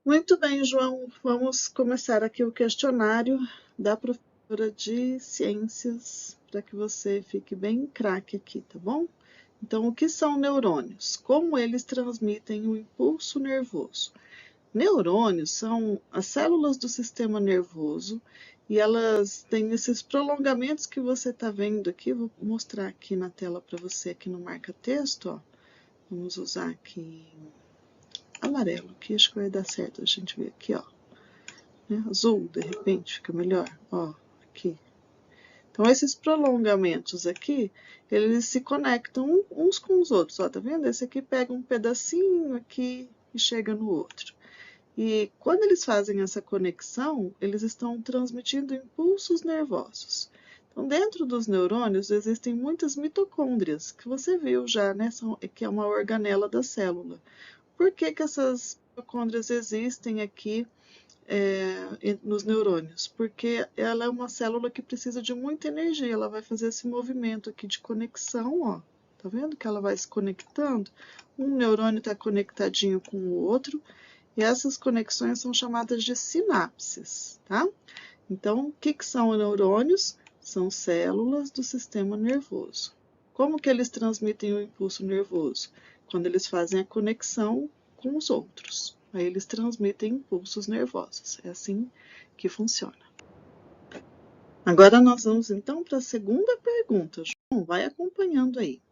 Muito bem, João. Vamos começar aqui o questionário da professora de ciências, para que você fique bem craque aqui, tá bom? Então, o que são neurônios? Como eles transmitem o impulso nervoso? Neurônios são as células do sistema nervoso e elas têm esses prolongamentos que você está vendo aqui. Vou mostrar aqui na tela para você, aqui no marca-texto, ó. Vamos usar aqui amarelo, que acho que vai dar certo a gente ver aqui, ó. Azul, de repente, fica melhor, ó, aqui. Então, esses prolongamentos aqui, eles se conectam uns com os outros, ó, tá vendo? Esse aqui pega um pedacinho aqui e chega no outro. E quando eles fazem essa conexão, eles estão transmitindo impulsos nervosos. Então, dentro dos neurônios existem muitas mitocôndrias, que você viu já, né? Que é uma organela da célula. Por que que essas mitocôndrias existem aqui nos neurônios? Porque ela é uma célula que precisa de muita energia, ela vai fazer esse movimento aqui de conexão, ó. Tá vendo que ela vai se conectando? Um neurônio está conectadinho com o outro, e essas conexões são chamadas de sinapses, tá? Então, o que são neurônios? São células do sistema nervoso. Como que eles transmitem o impulso nervoso? Quando eles fazem a conexão com os outros. Aí eles transmitem impulsos nervosos. É assim que funciona. Agora nós vamos então para a segunda pergunta. João, vai acompanhando aí.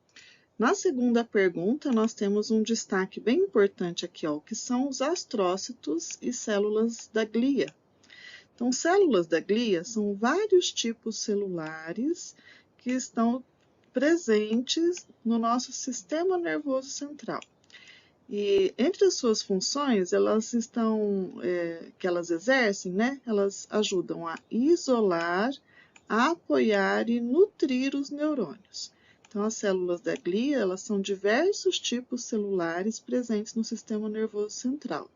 Na segunda pergunta, nós temos um destaque bem importante aqui, ó, que são os astrócitos e células da glia. Então, células da glia são vários tipos celulares que estão presentes no nosso sistema nervoso central. E entre as suas funções, que elas exercem, né? Elas ajudam a isolar, a apoiar e nutrir os neurônios. Então, as células da glia, elas são diversos tipos celulares presentes no sistema nervoso central.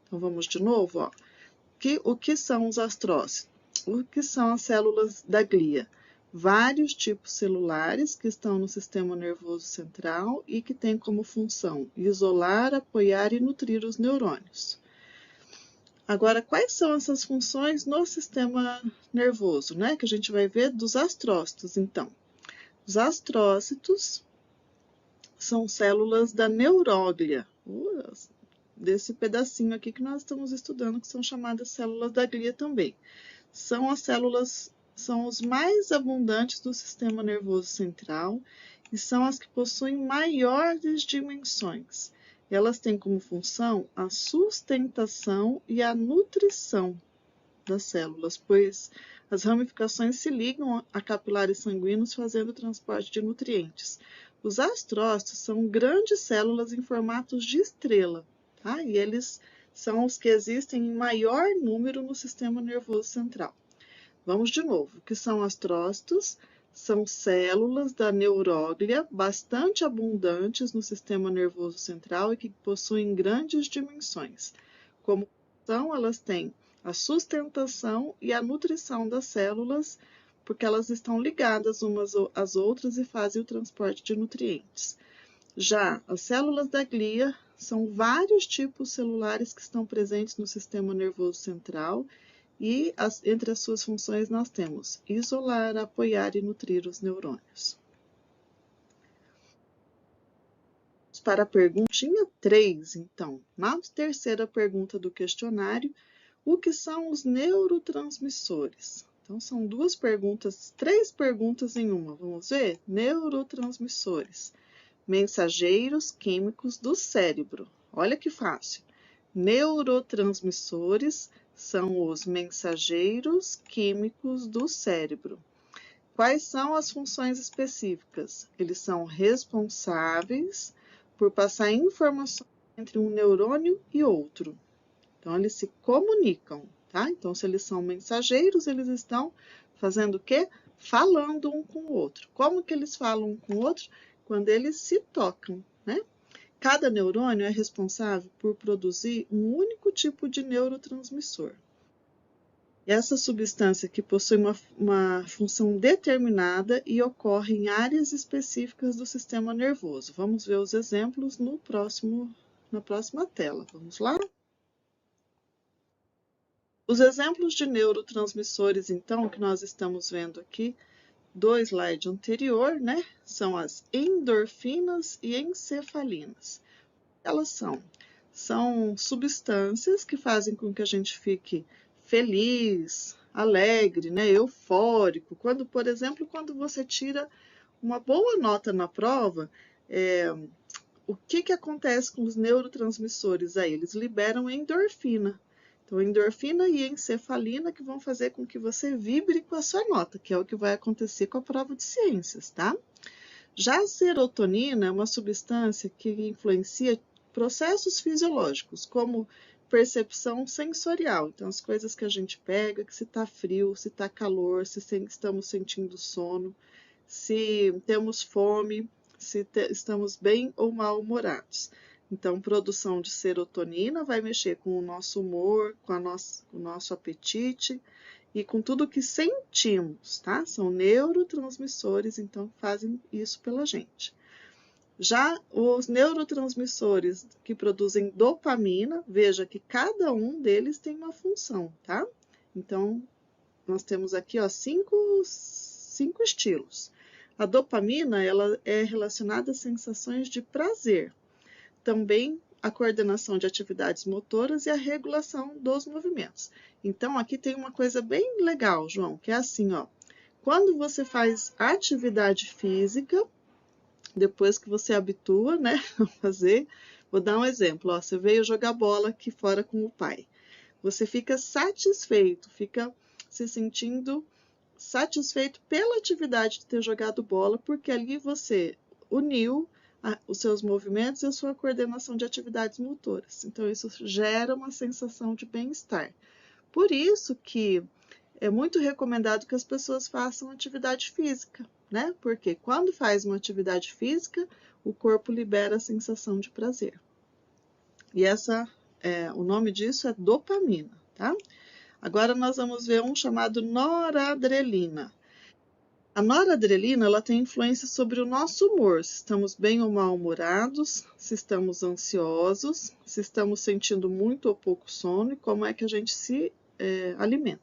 Então, vamos de novo, ó. O que são os astrócitos? O que são as células da glia? Vários tipos celulares que estão no sistema nervoso central e que têm como função isolar, apoiar e nutrir os neurônios. Agora, quais são essas funções no sistema nervoso, né? Que a gente vai ver dos astrócitos, então. Os astrócitos são células da neuróglia, desse pedacinho aqui que nós estamos estudando, que são chamadas células da glia também. São os mais abundantes do sistema nervoso central e são as que possuem maiores dimensões. Elas têm como função a sustentação e a nutrição das células, pois as ramificações se ligam a capilares sanguíneos fazendo o transporte de nutrientes. Os astrócitos são grandes células em formatos de estrela, tá? E eles são os que existem em maior número no sistema nervoso central. Vamos de novo. O que são astrócitos? São células da neuróglia bastante abundantes no sistema nervoso central e que possuem grandes dimensões. Como função, elas têm a sustentação e a nutrição das células, porque elas estão ligadas umas às outras e fazem o transporte de nutrientes. Já as células da glia são vários tipos celulares que estão presentes no sistema nervoso central e entre as suas funções nós temos isolar, apoiar e nutrir os neurônios. Para a perguntinha 3, então, na terceira pergunta do questionário, o que são os neurotransmissores? Então, são três perguntas em uma. Vamos ver? Neurotransmissores. Mensageiros químicos do cérebro. Olha que fácil. Neurotransmissores são os mensageiros químicos do cérebro. Quais são as funções específicas? Eles são responsáveis por passar informações entre um neurônio e outro. Então, eles se comunicam, tá? Então, se eles são mensageiros, eles estão fazendo o quê? Falando um com o outro. Como que eles falam um com o outro? Quando eles se tocam, né? Cada neurônio é responsável por produzir um único tipo de neurotransmissor. Essa substância que possui uma função determinada e ocorre em áreas específicas do sistema nervoso. Vamos ver os exemplos na próxima tela. Vamos lá? Os exemplos de neurotransmissores, então, que nós estamos vendo aqui do slide anterior, né, são as endorfinas e encefalinas. Elas são substâncias que fazem com que a gente fique feliz, alegre, né, eufórico. Quando, por exemplo, quando você tira uma boa nota na prova, o que acontece com os neurotransmissores aí? Eles liberam endorfina. Então, endorfina e encefalina que vão fazer com que você vibre com a sua nota, que é o que vai acontecer com a prova de ciências, tá? Já a serotonina é uma substância que influencia processos fisiológicos, como percepção sensorial. Então, as coisas que a gente pega, que se está frio, se está calor, se estamos sentindo sono, se temos fome, se estamos bem ou mal-humorados. Então, produção de serotonina vai mexer com o nosso humor, com o nosso apetite e com tudo que sentimos, tá? São neurotransmissores, então, que fazem isso pela gente. Já os neurotransmissores que produzem dopamina, veja que cada um deles tem uma função, tá? Então, nós temos aqui, ó, cinco estilos. A dopamina, ela é relacionada a sensações de prazer. Também a coordenação de atividades motoras e a regulação dos movimentos. Então, aqui tem uma coisa bem legal, João, que é assim, ó. Quando você faz atividade física, depois que você habitua, né, a fazer, vou dar um exemplo, ó, você veio jogar bola aqui fora com o pai. Você fica satisfeito, fica se sentindo satisfeito pela atividade de ter jogado bola, porque ali você uniu os seus movimentos e a sua coordenação de atividades motoras. Então, isso gera uma sensação de bem-estar. Por isso que é muito recomendado que as pessoas façam atividade física, né? Porque quando faz uma atividade física, o corpo libera a sensação de prazer. E o nome disso é dopamina, tá? Agora nós vamos ver um chamado noradrenalina. A noradrenalina, ela tem influência sobre o nosso humor, se estamos bem ou mal-humorados, se estamos ansiosos, se estamos sentindo muito ou pouco sono e como é que a gente se alimenta.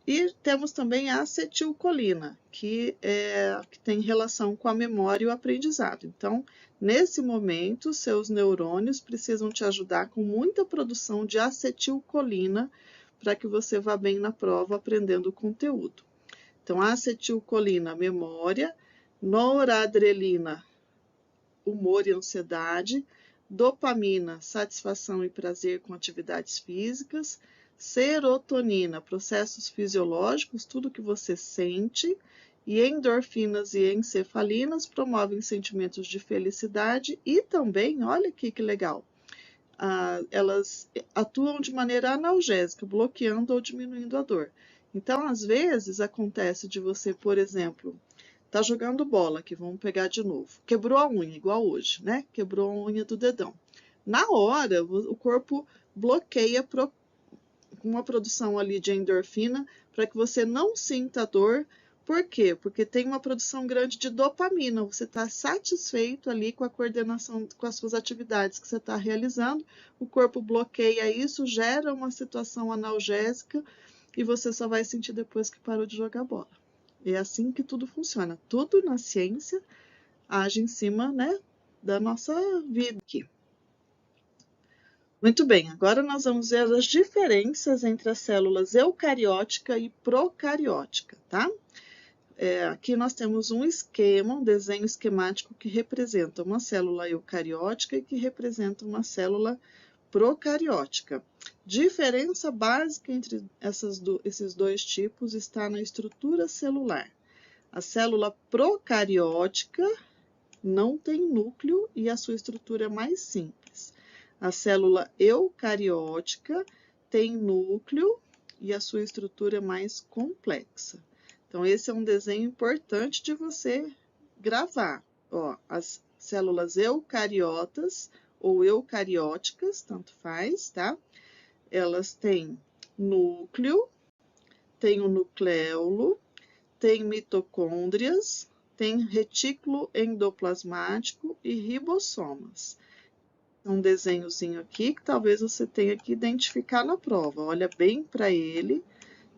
E temos também a acetilcolina, que tem relação com a memória e o aprendizado. Então, nesse momento, seus neurônios precisam te ajudar com muita produção de acetilcolina para que você vá bem na prova aprendendo o conteúdo. Então, acetilcolina, memória, noradrenalina, humor e ansiedade, dopamina, satisfação e prazer com atividades físicas, serotonina, processos fisiológicos, tudo que você sente, e endorfinas e encefalinas promovem sentimentos de felicidade e também, olha aqui que legal, elas atuam de maneira analgésica, bloqueando ou diminuindo a dor. Então, às vezes, acontece de você, por exemplo, tá jogando bola, que vamos pegar de novo, quebrou a unha, igual hoje, né? Quebrou a unha do dedão. Na hora, o corpo bloqueia com uma produção ali de endorfina para que você não sinta dor. Por quê? Porque tem uma produção grande de dopamina. Você está satisfeito ali com a coordenação com as suas atividades que você está realizando. O corpo bloqueia isso, gera uma situação analgésica e você só vai sentir depois que parou de jogar bola. É assim que tudo funciona. Tudo na ciência age em cima, né, da nossa vida aqui. Muito bem, agora nós vamos ver as diferenças entre as células eucariótica e procariótica, tá? Aqui nós temos um esquema, um desenho esquemático que representa uma célula eucariótica e que representa uma célula procariótica. Diferença básica entre esses dois tipos está na estrutura celular. A célula procariótica não tem núcleo e a sua estrutura é mais simples. A célula eucariótica tem núcleo e a sua estrutura é mais complexa. Então, esse é um desenho importante de você gravar. Ó, as células eucariotas ou eucarióticas, tanto faz, tá? Elas têm núcleo, tem o nucleolo, tem mitocôndrias, tem retículo endoplasmático e ribossomas. um desenhozinho aqui que talvez você tenha que identificar na prova. Olha bem para ele,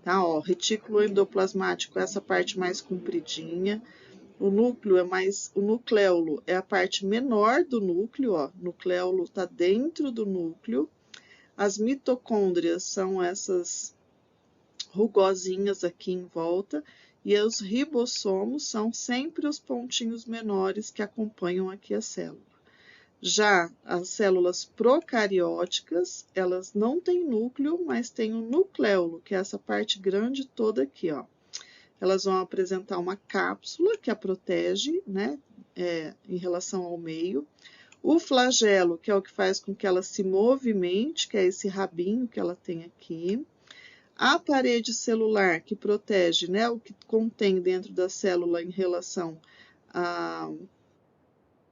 tá? Ó, retículo endoplasmático é essa parte mais compridinha. O núcleo o nucleolo é a parte menor do núcleo, ó. O nucleolo está dentro do núcleo. As mitocôndrias são essas rugosinhas aqui em volta. E os ribossomos são sempre os pontinhos menores que acompanham aqui a célula. Já as células procarióticas, elas não têm núcleo, mas têm um nucleolo, que é essa parte grande toda aqui, ó. Elas vão apresentar uma cápsula que a protege, né, em relação ao meio. O flagelo, que é o que faz com que ela se movimente, que é esse rabinho que ela tem aqui. A parede celular, que protege, né, o que contém dentro da célula em relação a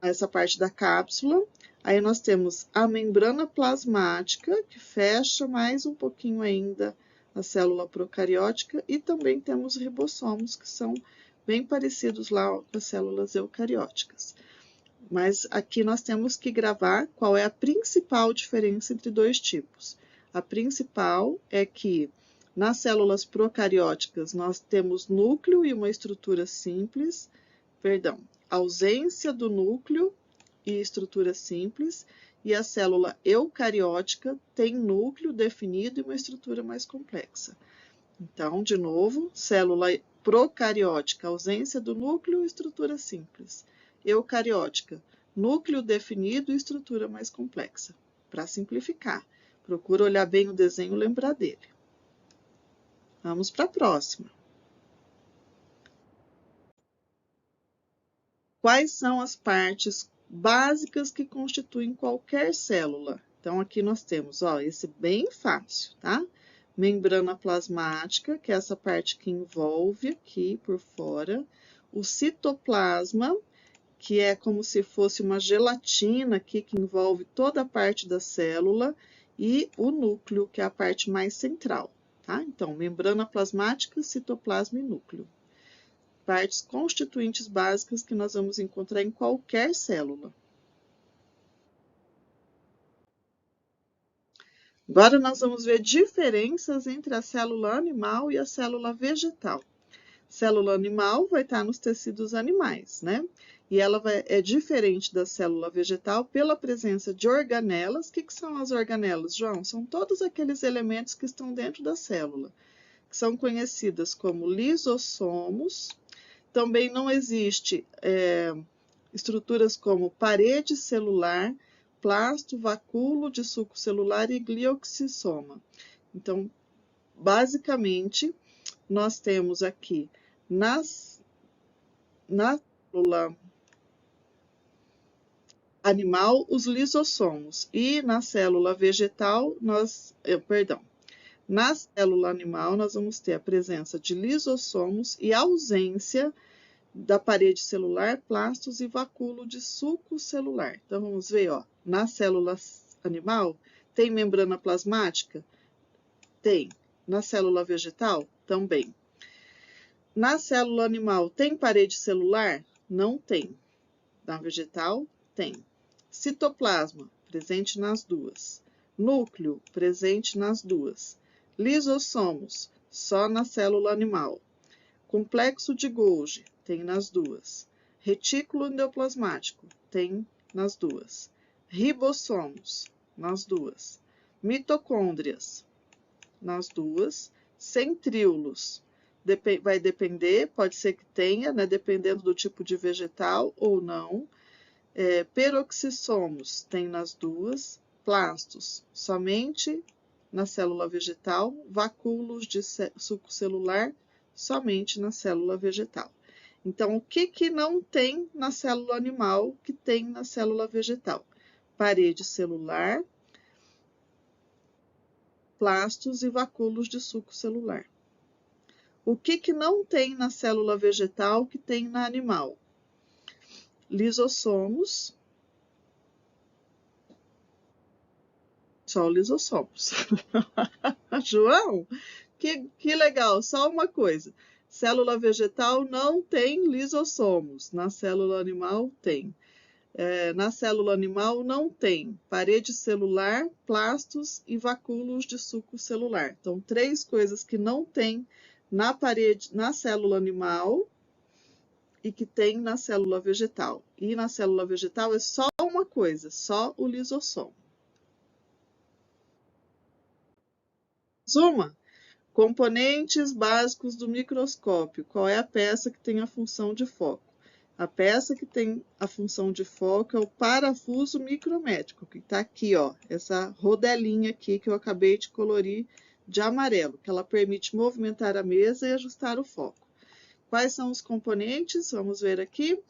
essa parte da cápsula. Aí nós temos a membrana plasmática, que fecha mais um pouquinho ainda a célula procariótica, e também temos ribossomos, que são bem parecidos lá com as células eucarióticas. Mas aqui nós temos que gravar qual é a principal diferença entre dois tipos. A principal é que nas células procarióticas nós temos núcleo e uma estrutura simples, ausência do núcleo e estrutura simples, e a célula eucariótica tem núcleo definido e uma estrutura mais complexa. Então, de novo, célula procariótica, ausência do núcleo e estrutura simples. Eucariótica, núcleo definido e estrutura mais complexa. Para simplificar, procura olhar bem o desenho e lembrar dele. Vamos para a próxima. Quais são as partes básicas que constituem qualquer célula? Então, aqui nós temos, ó, esse bem fácil, tá? Membrana plasmática, que é essa parte que envolve aqui por fora. O citoplasma, que é como se fosse uma gelatina aqui que envolve toda a parte da célula. E o núcleo, que é a parte mais central, tá? Então, membrana plasmática, citoplasma e núcleo. Partes constituintes básicas que nós vamos encontrar em qualquer célula. Agora nós vamos ver diferenças entre a célula animal e a célula vegetal. Célula animal vai estar nos tecidos animais, né? E ela é diferente da célula vegetal pela presença de organelas. O que são as organelas, João? São todos aqueles elementos que estão dentro da célula, que são conhecidas como lisossomos. Também não existe estruturas como parede celular, plasto, vacúolo de suco celular e glioxissoma. Então, basicamente, nós temos aqui na célula animal os lisossomos e na célula vegetal na célula animal nós vamos ter a presença de lisossomos e ausência da parede celular, plastos e vacúolo de suco celular. Então, vamos ver, ó, na célula animal, tem membrana plasmática? Tem. Na célula vegetal? Também. Na célula animal, tem parede celular? Não tem. Na vegetal, tem. Citoplasma, presente nas duas. Núcleo, presente nas duas. Lisossomos, só na célula animal. Complexo de Golgi, tem nas duas. Retículo endoplasmático, tem nas duas. Ribossomos, nas duas. Mitocôndrias, nas duas. Centríolos, vai depender, pode ser que tenha, né, dependendo do tipo de vegetal ou não. Peroxissomos, tem nas duas. Plastos, somente na célula vegetal. Vacúolos de suco celular, somente na célula vegetal. Então, o que não tem na célula animal que tem na célula vegetal? Parede celular, plastos e vacúolos de suco celular. O que não tem na célula vegetal que tem na animal? Lisossomos, só lisossomos. João, que legal, só uma coisa. Célula vegetal não tem lisossomos, na célula animal tem. na célula animal não tem parede celular, plastos e vacúolos de suco celular. Então, 3 coisas que não tem na parede, na célula animal e que tem na célula vegetal. E na célula vegetal é só uma coisa, só o lisossomo. Uma, componentes básicos do microscópio. Qual é a peça que tem a função de foco? A peça que tem a função de foco é o parafuso micrométrico, que está aqui, ó, essa rodelinha aqui que eu acabei de colorir de amarelo, que ela permite movimentar a mesa e ajustar o foco. Quais são os componentes? Vamos ver aqui.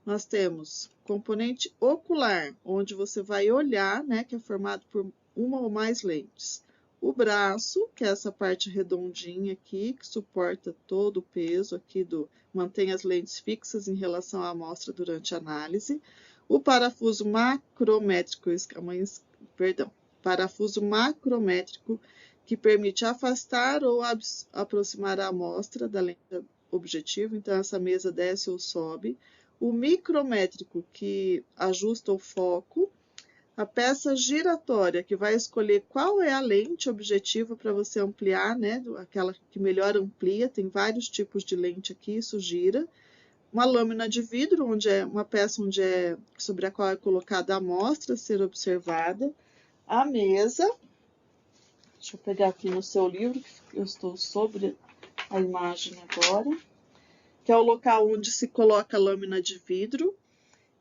Nós temos componente ocular, onde você vai olhar, né, que é formado por uma ou mais lentes. O braço, que é essa parte redondinha aqui, que suporta todo o peso aqui mantém as lentes fixas em relação à amostra durante a análise. O parafuso macrométrico, parafuso macrométrico, que permite afastar ou aproximar a amostra da lente objetivo, então essa mesa desce ou sobe. O micrométrico, que ajusta o foco. A peça giratória, que vai escolher qual é a lente objetiva para você ampliar, né? Aquela que melhor amplia, tem vários tipos de lente aqui, isso gira. Uma lâmina de vidro, onde é uma peça sobre a qual é colocada a amostra a ser observada. A mesa, deixa eu pegar aqui no seu livro, que eu estou sobre a imagem agora, que é o local onde se coloca a lâmina de vidro.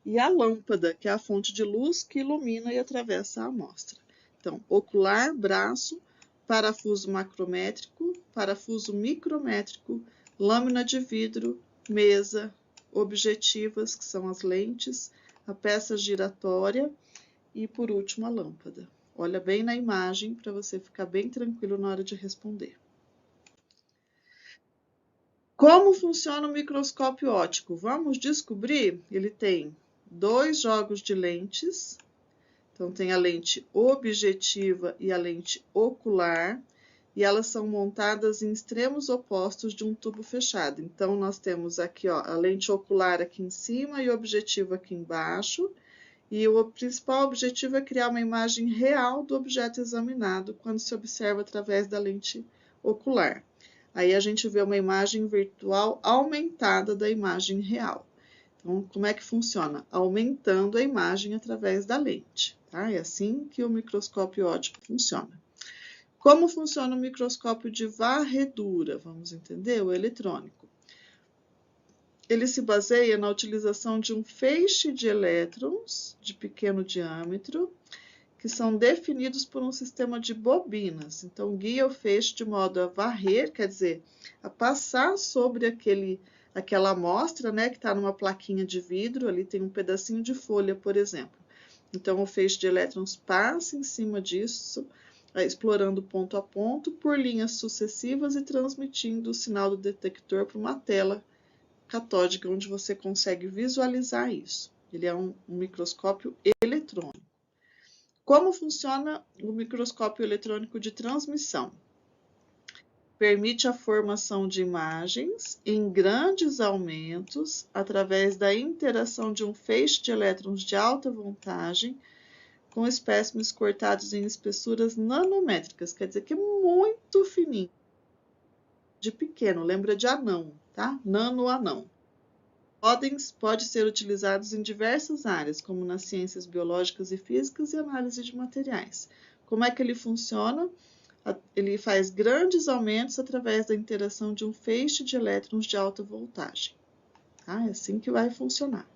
E a lâmpada, que é a fonte de luz que ilumina e atravessa a amostra. Então, ocular, braço, parafuso macrométrico, parafuso micrométrico, lâmina de vidro, mesa, objetivas, que são as lentes, a peça giratória e, por último, a lâmpada. Olha bem na imagem para você ficar bem tranquilo na hora de responder. Como funciona o microscópio óptico? Vamos descobrir. Ele tem 2 jogos de lentes, então tem a lente objetiva e a lente ocular, e elas são montadas em extremos opostos de um tubo fechado. Então, nós temos aqui, ó, a lente ocular aqui em cima e o objetivo aqui embaixo, e o principal objetivo é criar uma imagem real do objeto examinado quando se observa através da lente ocular. Aí a gente vê uma imagem virtual aumentada da imagem real. Então, como é que funciona? Aumentando a imagem através da lente. Tá? É assim que o microscópio óptico funciona. Como funciona o microscópio de varredura? Vamos entender? O eletrônico. Ele se baseia na utilização de um feixe de elétrons de pequeno diâmetro, que são definidos por um sistema de bobinas. Então, guia o feixe de modo a varrer, quer dizer, a passar sobre aquela amostra, né, que está numa plaquinha de vidro, ali tem um pedacinho de folha, por exemplo. Então, o feixe de elétrons passa em cima disso, explorando ponto a ponto, por linhas sucessivas e transmitindo o sinal do detector para uma tela catódica, onde você consegue visualizar isso. Ele é um microscópio eletrônico. Como funciona o microscópio eletrônico de transmissão? Permite a formação de imagens em grandes aumentos através da interação de um feixe de elétrons de alta voltagem com espécimes cortados em espessuras nanométricas, quer dizer que é muito fininho, de pequeno, lembra de anão, tá? Nano-anão. Pode ser utilizados em diversas áreas, como nas ciências biológicas e físicas e análise de materiais. Como é que ele funciona? Ele faz grandes aumentos através da interação de um feixe de elétrons de alta voltagem. Tá? É assim que vai funcionar.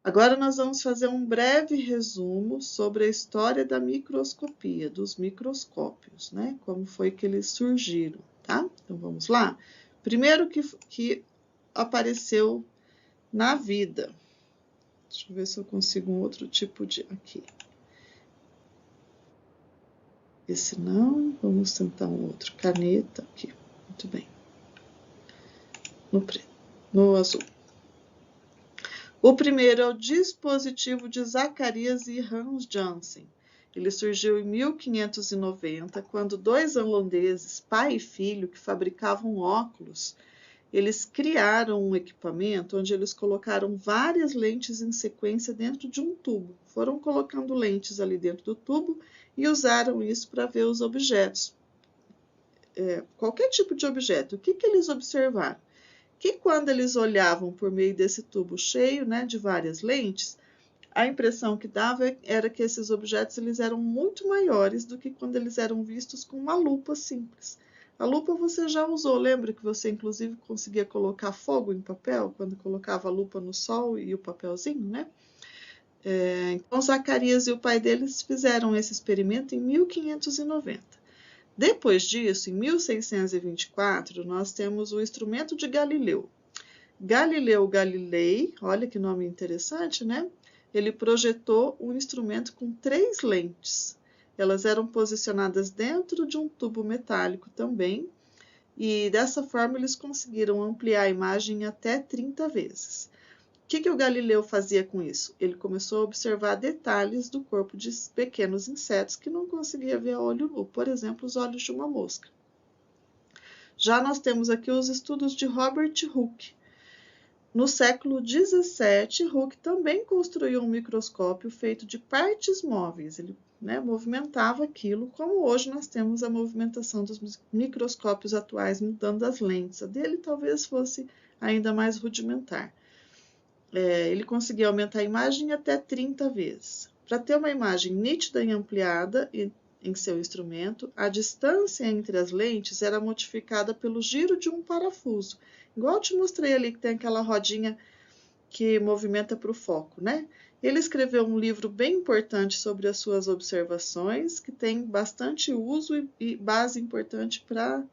Agora nós vamos fazer um breve resumo sobre a história da microscopia, dos microscópios, né? Como foi que eles surgiram, tá? Então vamos lá? Primeiro que apareceu na vida. Deixa eu ver se eu consigo um outro tipo de aqui. Esse não, vamos tentar um outro. Caneta aqui, muito bem. No preto, no azul. O primeiro é o dispositivo de Zacarias e Hans Janssen. Ele surgiu em 1590, quando 2 holandeses, pai e filho, que fabricavam óculos, eles criaram um equipamento onde eles colocaram várias lentes em sequência dentro de um tubo. Foram colocando lentes ali dentro do tubo e usaram isso para ver os objetos. Qualquer tipo de objeto. O que eles observaram? Que quando eles olhavam por meio desse tubo cheio, né, de várias lentes, a impressão que dava era que esses objetos eles eram muito maiores do que quando eles eram vistos com uma lupa simples. A lupa você já usou, lembra que você inclusive conseguia colocar fogo em papel, quando colocava a lupa no sol e o papelzinho, né? Então, Zacarias e o pai deles fizeram esse experimento em 1590. Depois disso, em 1624, nós temos o instrumento de Galileu. Galileu Galilei, olha que nome interessante, né? Ele projetou um instrumento com 3 lentes. Elas eram posicionadas dentro de um tubo metálico também, e dessa forma eles conseguiram ampliar a imagem até 30 vezes. O que o Galileu fazia com isso? Ele começou a observar detalhes do corpo de pequenos insetos que não conseguia ver a olho nu, por exemplo, os olhos de uma mosca. Já nós temos aqui os estudos de Robert Hooke. No século XVII, Hooke também construiu um microscópio feito de partes móveis. Ele movimentava aquilo, como hoje nós temos a movimentação dos microscópios atuais, mudando as lentes. A dele talvez fosse ainda mais rudimentar. Ele conseguia aumentar a imagem até 30 vezes. Para ter uma imagem nítida e ampliada em seu instrumento, a distância entre as lentes era modificada pelo giro de um parafuso. Igual eu te mostrei ali que tem aquela rodinha que movimenta para o foco, né? Ele escreveu um livro bem importante sobre as suas observações, que tem bastante uso e base importante para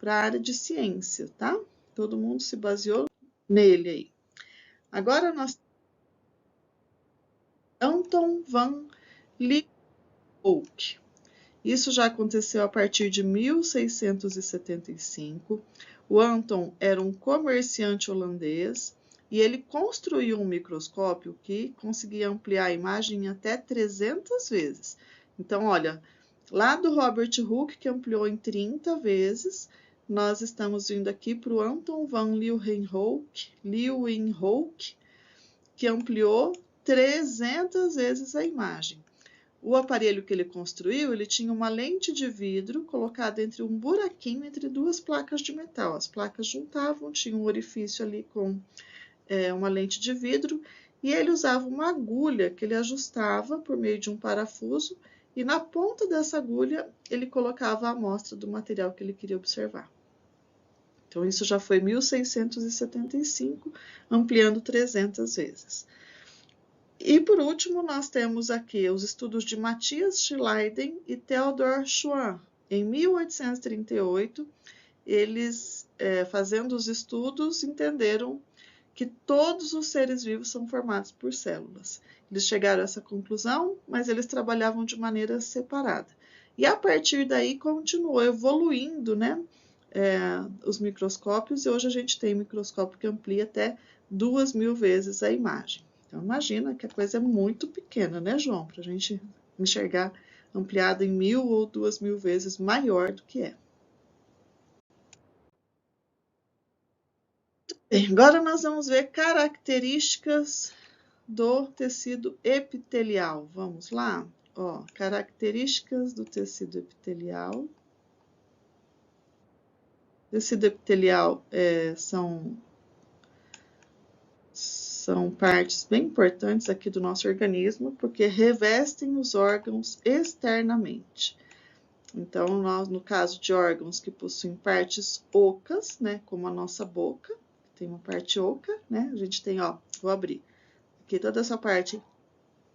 a área de ciência, tá? Todo mundo se baseou nele aí. Agora nós Anton van Leeuwenhoek. Isso já aconteceu a partir de 1675. O Anton era um comerciante holandês e ele construiu um microscópio que conseguia ampliar a imagem até 300 vezes. Então, olha, lá do Robert Hooke, que ampliou em 30 vezes, nós estamos vindo aqui para o Anton van Leeuwenhoek, que ampliou 300 vezes a imagem. O aparelho que ele construiu, ele tinha uma lente de vidro colocada entre um buraquinho entre 2 placas de metal. As placas juntavam, tinha um orifício ali com uma lente de vidro, e ele usava uma agulha que ele ajustava por meio de um parafuso, e na ponta dessa agulha ele colocava a amostra do material que ele queria observar. Então, isso já foi 1675, ampliando 300 vezes. E, por último, nós temos aqui os estudos de Matthias Schleiden e Theodor Schwann. Em 1838, eles, fazendo os estudos, entenderam que todos os seres vivos são formados por células. Eles chegaram a essa conclusão, mas eles trabalhavam de maneira separada. E, a partir daí, continuou evoluindo, né, os microscópios, e hoje a gente tem microscópio que amplia até 2.000 vezes a imagem. Então, imagina que a coisa é muito pequena, né, João? Para a gente enxergar ampliada em 1.000 ou 2.000 vezes maior do que é. Bem, agora nós vamos ver características do tecido epitelial. Vamos lá? Ó, características do tecido epitelial. O tecido epitelial são partes bem importantes aqui do nosso organismo, porque revestem os órgãos externamente. Então, nós, no caso de órgãos que possuem partes ocas, né, como a nossa boca, tem uma parte oca, né, a gente tem, ó, vou abrir, aqui toda essa parte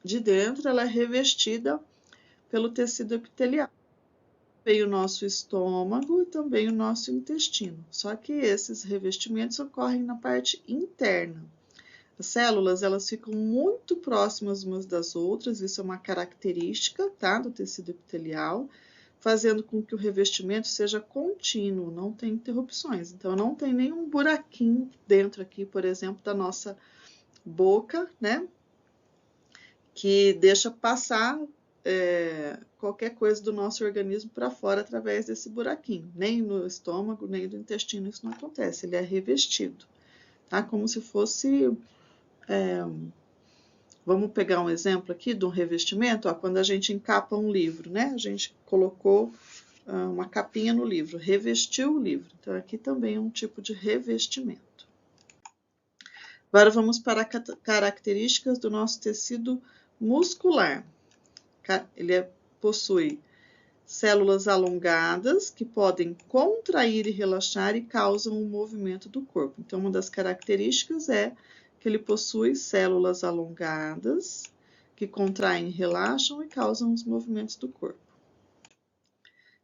de dentro, ela é revestida pelo tecido epitelial. Também o nosso estômago e também o nosso intestino, só que esses revestimentos ocorrem na parte interna. As células, elas ficam muito próximas umas das outras, isso é uma característica, tá, do tecido epitelial, fazendo com que o revestimento seja contínuo, não tem interrupções. Então, não tem nenhum buraquinho dentro aqui, por exemplo, da nossa boca, né, que deixa passar qualquer coisa do nosso organismo para fora através desse buraquinho. Nem no estômago, nem do intestino isso não acontece, ele é revestido, tá? Como se fosse... vamos pegar um exemplo aqui de um revestimento, ó, quando a gente encapa um livro, né? A gente colocou uma capinha no livro, revestiu o livro. Então, aqui também é um tipo de revestimento. Agora, vamos para características do nosso tecido muscular. Ele possui células alongadas que podem contrair e relaxar e causam o movimento do corpo. Então, uma das características é que ele possui células alongadas que contraem, relaxam e causam os movimentos do corpo.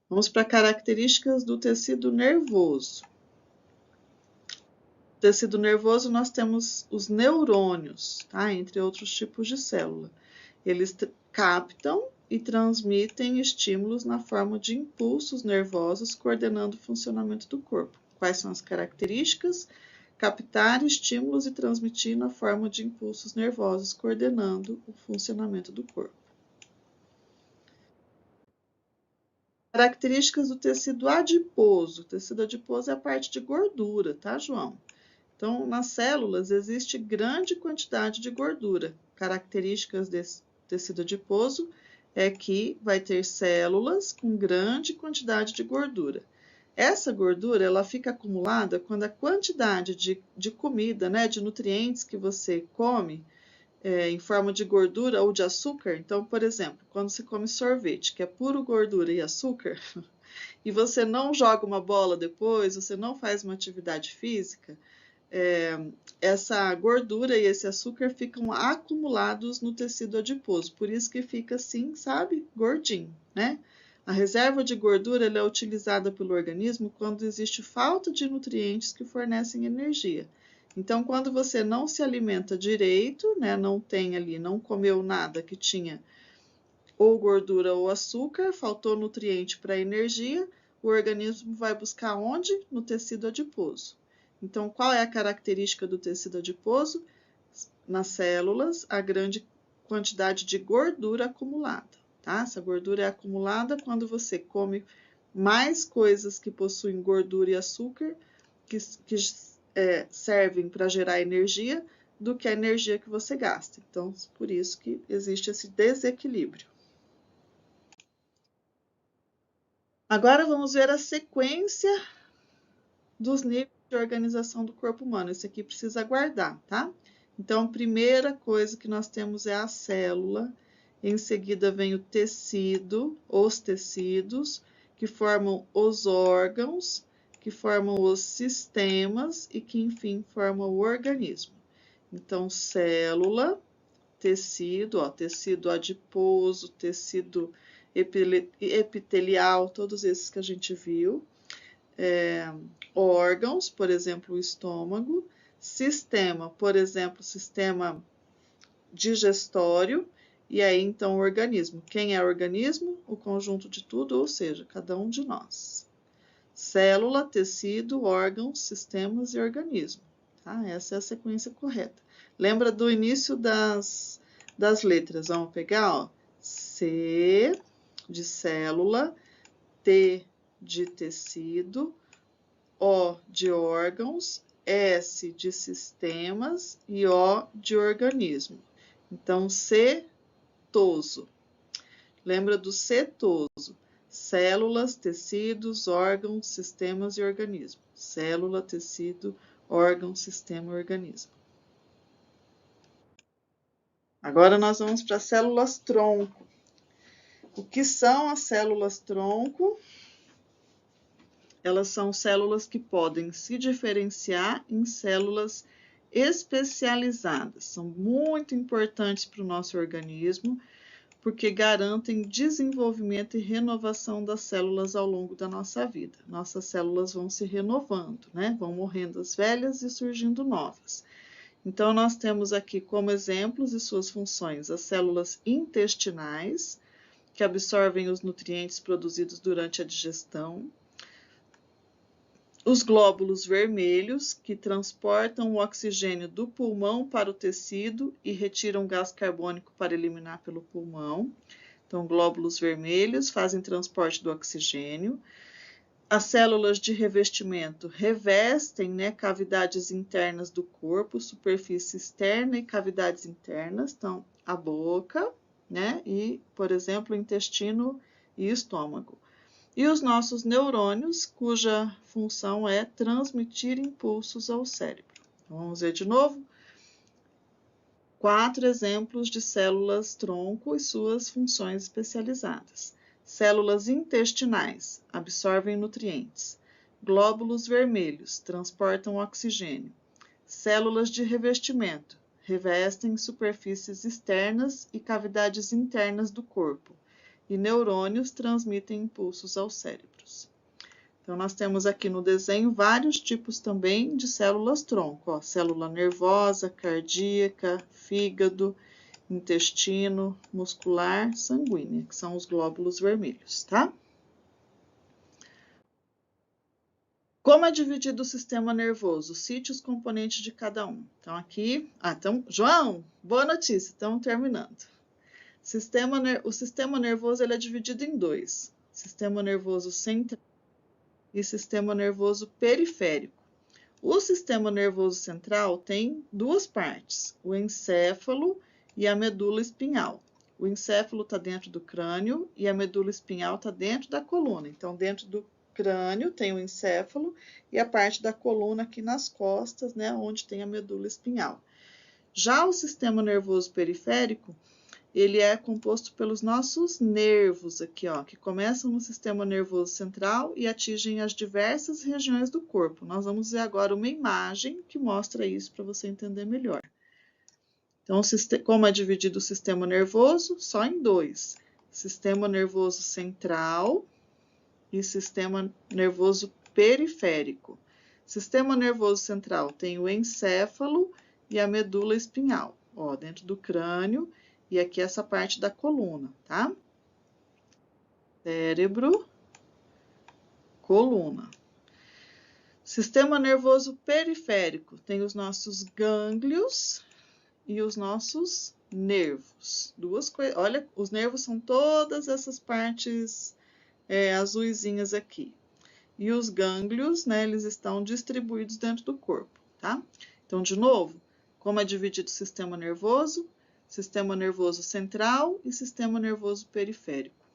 Vamos para características do tecido nervoso. No tecido nervoso, nós temos os neurônios, tá? Entre outros tipos de célula. Eles captam e transmitem estímulos na forma de impulsos nervosos, coordenando o funcionamento do corpo. Quais são as características? Captar estímulos e transmitir na forma de impulsos nervosos, coordenando o funcionamento do corpo. Características do tecido adiposo. O tecido adiposo é a parte de gordura, tá, João? Então, nas células existe grande quantidade de gordura. Características desse tecido adiposo é que vai ter células com grande quantidade de gordura. Essa gordura ela fica acumulada quando a quantidade de comida, né, de nutrientes que você come em forma de gordura ou de açúcar. Então, por exemplo, quando você come sorvete, que é puro gordura e açúcar, e você não joga uma bola depois, você não faz uma atividade física, essa gordura e esse açúcar ficam acumulados no tecido adiposo, por isso que fica assim, sabe, gordinho, né? A reserva de gordura ela é utilizada pelo organismo quando existe falta de nutrientes que fornecem energia. Então, quando você não se alimenta direito, né, não tem ali, não comeu nada que tinha ou gordura ou açúcar, faltou nutriente para energia, o organismo vai buscar onde? No tecido adiposo. Então, qual é a característica do tecido adiposo? Nas células, a grande quantidade de gordura acumulada, tá? Essa gordura é acumulada quando você come mais coisas que possuem gordura e açúcar, que servem para gerar energia, do que a energia que você gasta. Então, por isso que existe esse desequilíbrio. Agora vamos ver a sequência dos níveis de organização do corpo humano. Esse aqui precisa guardar, tá? Então, a primeira coisa que nós temos é a célula, em seguida vem o tecido, os tecidos, que formam os órgãos, que formam os sistemas e que, enfim, formam o organismo. Então, célula, tecido, ó, tecido adiposo, tecido epitelial, todos esses que a gente viu. Órgãos, por exemplo, o estômago. Sistema, por exemplo, sistema digestório. E aí, então, o organismo. Quem é o organismo? O conjunto de tudo, ou seja, cada um de nós. Célula, tecido, órgãos, sistemas e organismo. Tá? Essa é a sequência correta. Lembra do início das letras. Vamos pegar, ó. C de célula, T de tecido, O de órgãos, S de sistemas e O de organismo. Então, cetoso. Lembra do cetoso? Células, tecidos, órgãos, sistemas e organismo. Célula, tecido, órgão, sistema e organismo. Agora nós vamos para as células tronco. O que são as células tronco? Elas são células que podem se diferenciar em células especializadas. São muito importantes para o nosso organismo, porque garantem desenvolvimento e renovação das células ao longo da nossa vida. Nossas células vão se renovando, né? Vão morrendo as velhas e surgindo novas. Então, nós temos aqui como exemplos e suas funções as células intestinais, que absorvem os nutrientes produzidos durante a digestão. Os glóbulos vermelhos, que transportam o oxigênio do pulmão para o tecido e retiram gás carbônico para eliminar pelo pulmão. Então, glóbulos vermelhos fazem transporte do oxigênio. As células de revestimento revestem, né, cavidades internas do corpo, superfície externa e cavidades internas. Então, a boca, né, e, por exemplo, o intestino e estômago. E os nossos neurônios, cuja função é transmitir impulsos ao cérebro. Então, vamos ver de novo. 4 exemplos de células-tronco e suas funções especializadas. Células intestinais absorvem nutrientes. Glóbulos vermelhos transportam oxigênio. Células de revestimento revestem superfícies externas e cavidades internas do corpo. E neurônios transmitem impulsos aos cérebros. Então, nós temos aqui no desenho vários tipos também de células-tronco. Ó, célula nervosa, cardíaca, fígado, intestino, muscular, sanguínea, que são os glóbulos vermelhos, tá? Como é dividido o sistema nervoso? Cite os componentes de cada um. Então, aqui... então, João, boa notícia, estamos terminando. O sistema nervoso ele é dividido em dois. Sistema nervoso central e sistema nervoso periférico. O sistema nervoso central tem duas partes, o encéfalo e a medula espinhal. O encéfalo está dentro do crânio e a medula espinhal está dentro da coluna. Então, dentro do crânio tem o encéfalo e a parte da coluna aqui nas costas, né, onde tem a medula espinhal. Já o sistema nervoso periférico, ele é composto pelos nossos nervos aqui, ó, que começam no sistema nervoso central e atingem as diversas regiões do corpo. Nós vamos ver agora uma imagem que mostra isso para você entender melhor. Então, como é dividido o sistema nervoso? Só em dois. Sistema nervoso central e sistema nervoso periférico. Sistema nervoso central tem o encéfalo e a medula espinhal, ó, dentro do crânio. E aqui essa parte da coluna, tá? Cérebro, coluna. Sistema nervoso periférico tem os nossos gânglios e os nossos nervos. Duas coisas. Olha, os nervos são todas essas partes azuisinhas aqui. E os gânglios, né, eles estão distribuídos dentro do corpo, tá? Então, de novo, como é dividido o sistema nervoso central e sistema nervoso periférico.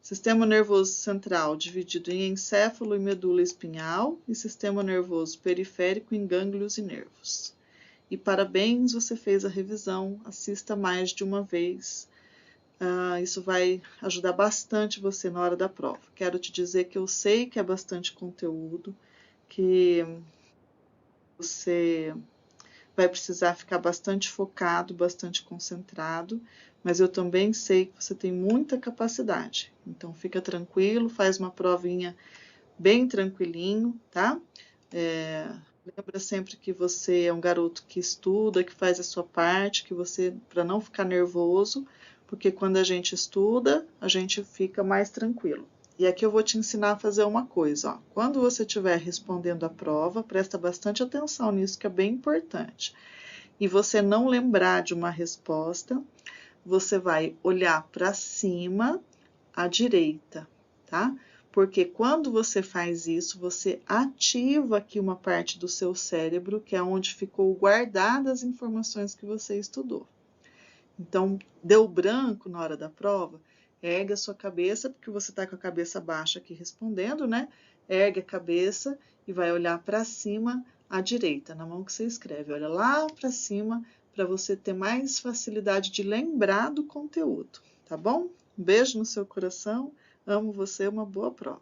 Sistema nervoso central dividido em encéfalo e medula espinhal e sistema nervoso periférico em gânglios e nervos. E parabéns, você fez a revisão, assista mais de uma vez. Isso vai ajudar bastante você na hora da prova. Quero te dizer que eu sei que é bastante conteúdo, que você vai precisar ficar bastante focado, bastante concentrado, mas eu também sei que você tem muita capacidade. Então, fica tranquilo, faz uma provinha bem tranquilinho, tá? Lembra sempre que você é um garoto que estuda, que faz a sua parte, que você, para não ficar nervoso, porque quando a gente estuda, a gente fica mais tranquilo. E aqui eu vou te ensinar a fazer uma coisa, ó. Quando você estiver respondendo a prova, presta bastante atenção nisso, que é bem importante. E você não lembrar de uma resposta, você vai olhar para cima, à direita, tá? Porque quando você faz isso, você ativa aqui uma parte do seu cérebro, que é onde ficou guardadas as informações que você estudou. Então, deu branco na hora da prova, ergue a sua cabeça, porque você está com a cabeça baixa aqui respondendo, né? Ergue a cabeça e vai olhar para cima à direita, na mão que você escreve. Olha lá para cima, para você ter mais facilidade de lembrar do conteúdo, tá bom? Um beijo no seu coração, amo você, uma boa prova.